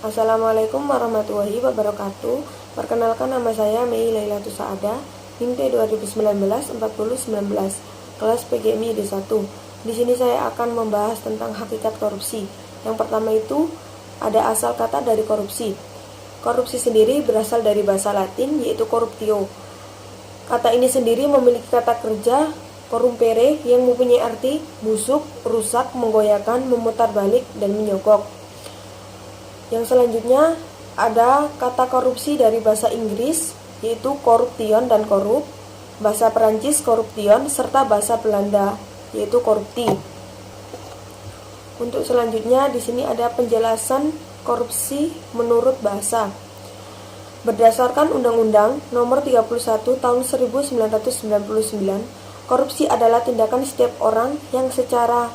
Assalamualaikum warahmatullahi wabarakatuh. Perkenalkan, nama saya Mei Lailatul Saada, NIM T 2019-4019, kelas PGMI D1. Di sini saya akan membahas tentang hakikat korupsi. Yang pertama itu ada asal kata dari korupsi. Korupsi sendiri berasal dari bahasa Latin, yaitu corruptio. Kata ini sendiri memiliki kata kerja corrumpere yang mempunyai arti busuk, rusak, menggoyahkan, memutarbalik, dan menyogok. Yang selanjutnya ada kata korupsi dari bahasa Inggris, yaitu corruption dan korup, bahasa Perancis corruption, serta bahasa Belanda, yaitu korupti. Untuk selanjutnya di sini ada penjelasan korupsi menurut bahasa. Berdasarkan Undang-Undang Nomor 31 Tahun 1999, korupsi adalah tindakan setiap orang yang secara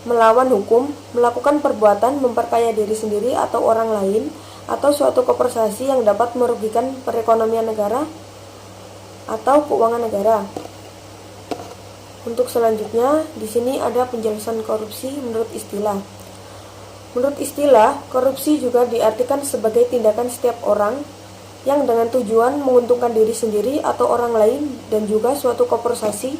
melawan hukum, melakukan perbuatan memperkaya diri sendiri atau orang lain, atau suatu korporasi yang dapat merugikan perekonomian negara atau keuangan negara. Untuk selanjutnya, di sini ada penjelasan korupsi menurut istilah. Menurut istilah, korupsi juga diartikan sebagai tindakan setiap orang yang dengan tujuan menguntungkan diri sendiri atau orang lain dan juga suatu korporasi,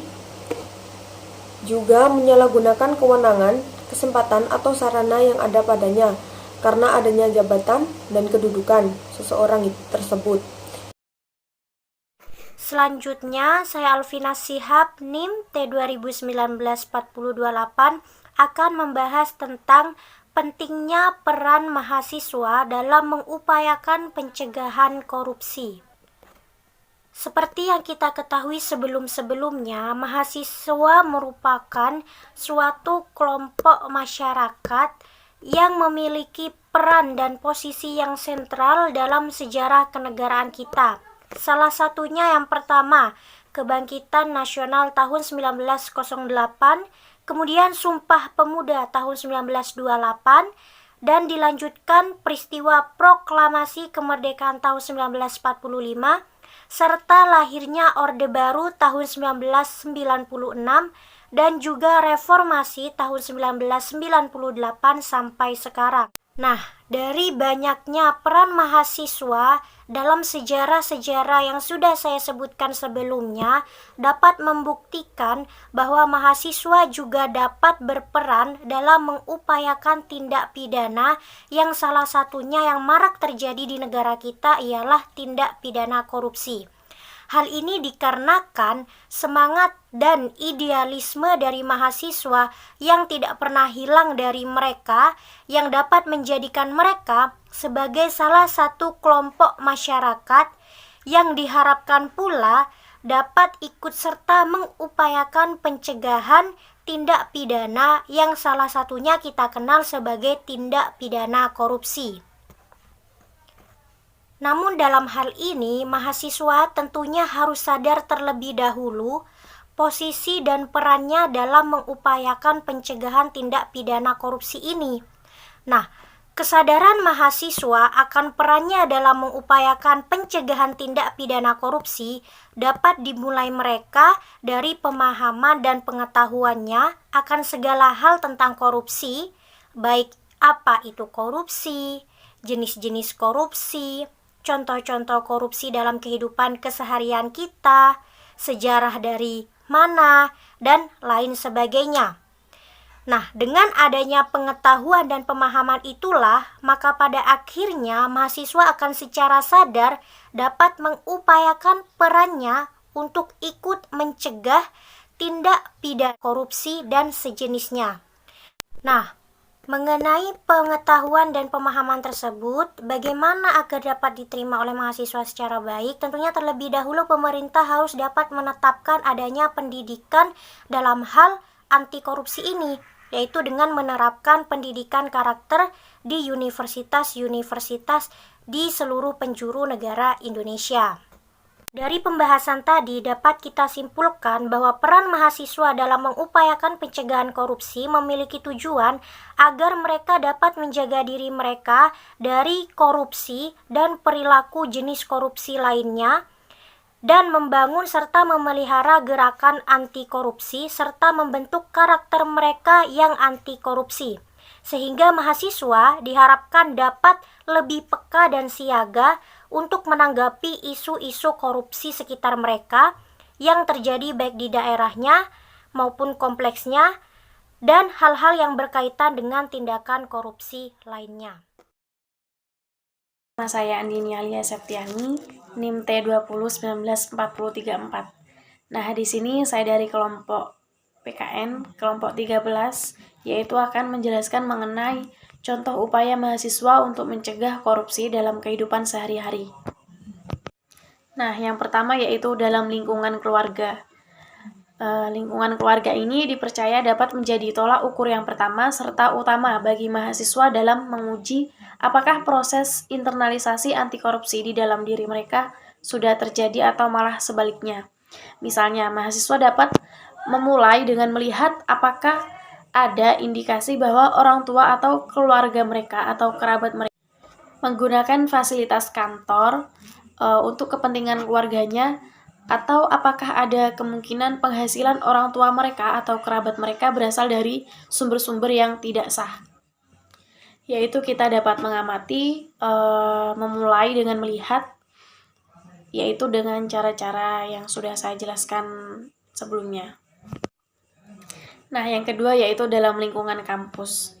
juga menyalahgunakan kewenangan, kesempatan atau sarana yang ada padanya karena adanya jabatan dan kedudukan seseorang tersebut. Selanjutnya, saya Alvina Shihab, NIM T 2019-4028 akan membahas tentang pentingnya peran mahasiswa dalam mengupayakan pencegahan korupsi. Seperti yang kita ketahui sebelum-sebelumnya, mahasiswa merupakan suatu kelompok masyarakat yang memiliki peran dan posisi yang sentral dalam sejarah kenegaraan kita. Salah satunya yang pertama, Kebangkitan Nasional tahun 1908, kemudian Sumpah Pemuda tahun 1928, dan dilanjutkan peristiwa Proklamasi Kemerdekaan tahun 1945, serta lahirnya Orde Baru tahun 1996 dan juga Reformasi tahun 1998 sampai sekarang. Nah, dari banyaknya peran mahasiswa dalam sejarah-sejarah yang sudah saya sebutkan sebelumnya dapat membuktikan bahwa mahasiswa juga dapat berperan dalam mengupayakan tindak pidana yang salah satunya yang marak terjadi di negara kita ialah tindak pidana korupsi. Hal ini dikarenakan semangat dan idealisme dari mahasiswa yang tidak pernah hilang dari mereka, yang dapat menjadikan mereka sebagai salah satu kelompok masyarakat yang diharapkan pula dapat ikut serta mengupayakan pencegahan tindak pidana yang salah satunya kita kenal sebagai tindak pidana korupsi. Namun dalam hal ini, mahasiswa tentunya harus sadar terlebih dahulu posisi dan perannya dalam mengupayakan pencegahan tindak pidana korupsi ini. Nah, kesadaran mahasiswa akan perannya dalam mengupayakan pencegahan tindak pidana korupsi dapat dimulai mereka dari pemahaman dan pengetahuannya akan segala hal tentang korupsi, baik apa itu korupsi, jenis-jenis korupsi, contoh-contoh korupsi dalam kehidupan keseharian kita, sejarah dari mana, dan lain sebagainya. Nah, dengan adanya pengetahuan dan pemahaman itulah, maka pada akhirnya mahasiswa akan secara sadar dapat mengupayakan perannya untuk ikut mencegah tindak pidana korupsi dan sejenisnya. Nah, mengenai pengetahuan dan pemahaman tersebut, bagaimana agar dapat diterima oleh mahasiswa secara baik? Tentunya terlebih dahulu pemerintah harus dapat menetapkan adanya pendidikan dalam hal anti korupsi ini, yaitu dengan menerapkan pendidikan karakter di universitas-universitas di seluruh penjuru negara Indonesia. Dari pembahasan tadi dapat kita simpulkan bahwa peran mahasiswa dalam mengupayakan pencegahan korupsi memiliki tujuan agar mereka dapat menjaga diri mereka dari korupsi dan perilaku jenis korupsi lainnya, dan membangun serta memelihara gerakan anti korupsi serta membentuk karakter mereka yang anti korupsi. sehingga mahasiswa diharapkan dapat lebih peka dan siaga untuk menanggapi isu-isu korupsi sekitar mereka yang terjadi baik di daerahnya maupun kompleksnya, dan hal-hal yang berkaitan dengan tindakan korupsi lainnya. Nama saya Andini Alia Septiani, NIM T20194034. Nah, di sini saya dari kelompok PKN, kelompok 13, yaitu akan menjelaskan mengenai contoh upaya mahasiswa untuk mencegah korupsi dalam kehidupan sehari-hari. Nah, yang pertama yaitu dalam lingkungan keluarga. Lingkungan keluarga ini dipercaya dapat menjadi tolak ukur yang pertama serta utama bagi mahasiswa dalam menguji apakah proses internalisasi anti korupsi di dalam diri mereka sudah terjadi atau malah sebaliknya. Misalnya, mahasiswa dapat memulai dengan melihat apakah ada indikasi bahwa orang tua atau keluarga mereka atau kerabat mereka menggunakan fasilitas kantor untuk kepentingan keluarganya, atau apakah ada kemungkinan penghasilan orang tua mereka atau kerabat mereka berasal dari sumber-sumber yang tidak sah. Yaitu kita dapat mengamati, memulai dengan melihat, yaitu dengan cara-cara yang sudah saya jelaskan sebelumnya. Nah, yang kedua yaitu dalam lingkungan kampus.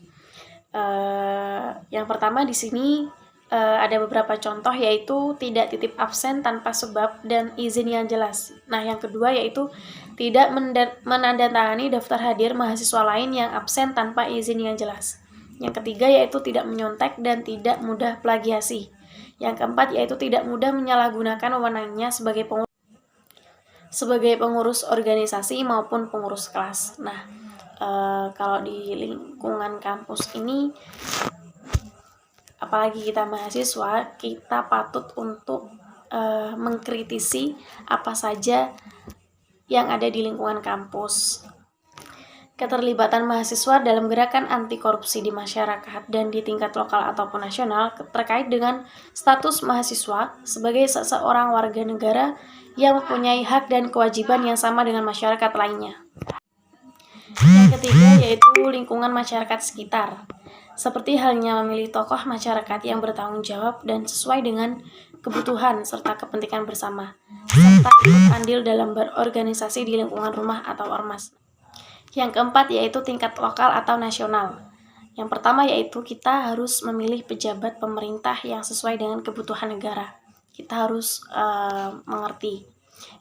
Yang pertama di sini ada beberapa contoh, yaitu tidak titip absen tanpa sebab dan izin yang jelas. Nah, yang kedua yaitu tidak menandatangani daftar hadir mahasiswa lain yang absen tanpa izin yang jelas. Yang ketiga yaitu tidak menyontek dan tidak mudah plagiasi. Yang keempat yaitu tidak mudah menyalahgunakan wewenangnya sebagai pengurus organisasi maupun pengurus kelas. Nah, kalau di lingkungan kampus ini, apalagi kita mahasiswa, kita patut untuk mengkritisi apa saja yang ada di lingkungan kampus. Keterlibatan mahasiswa dalam gerakan anti korupsi di masyarakat dan di tingkat lokal ataupun nasional terkait dengan status mahasiswa sebagai seseorang warga negara yang mempunyai hak dan kewajiban yang sama dengan masyarakat lainnya. Yang ketiga yaitu lingkungan masyarakat sekitar. Seperti halnya memilih tokoh masyarakat yang bertanggung jawab dan sesuai dengan kebutuhan serta kepentingan bersama, serta ikut andil dalam berorganisasi di lingkungan rumah atau ormas. Yang keempat yaitu tingkat lokal atau nasional. Yang pertama yaitu kita harus memilih pejabat pemerintah yang sesuai dengan kebutuhan negara. Kita harus mengerti.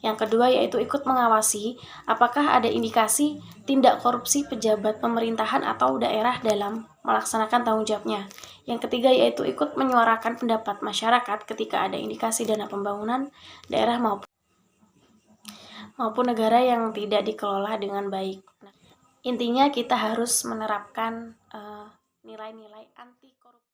Yang kedua yaitu ikut mengawasi apakah ada indikasi tindak korupsi pejabat pemerintahan atau daerah dalam melaksanakan tanggung jawabnya. Yang ketiga yaitu ikut menyuarakan pendapat masyarakat ketika ada indikasi dana pembangunan daerah maupun negara yang tidak dikelola dengan baik. Intinya kita harus menerapkan nilai-nilai anti korupsi.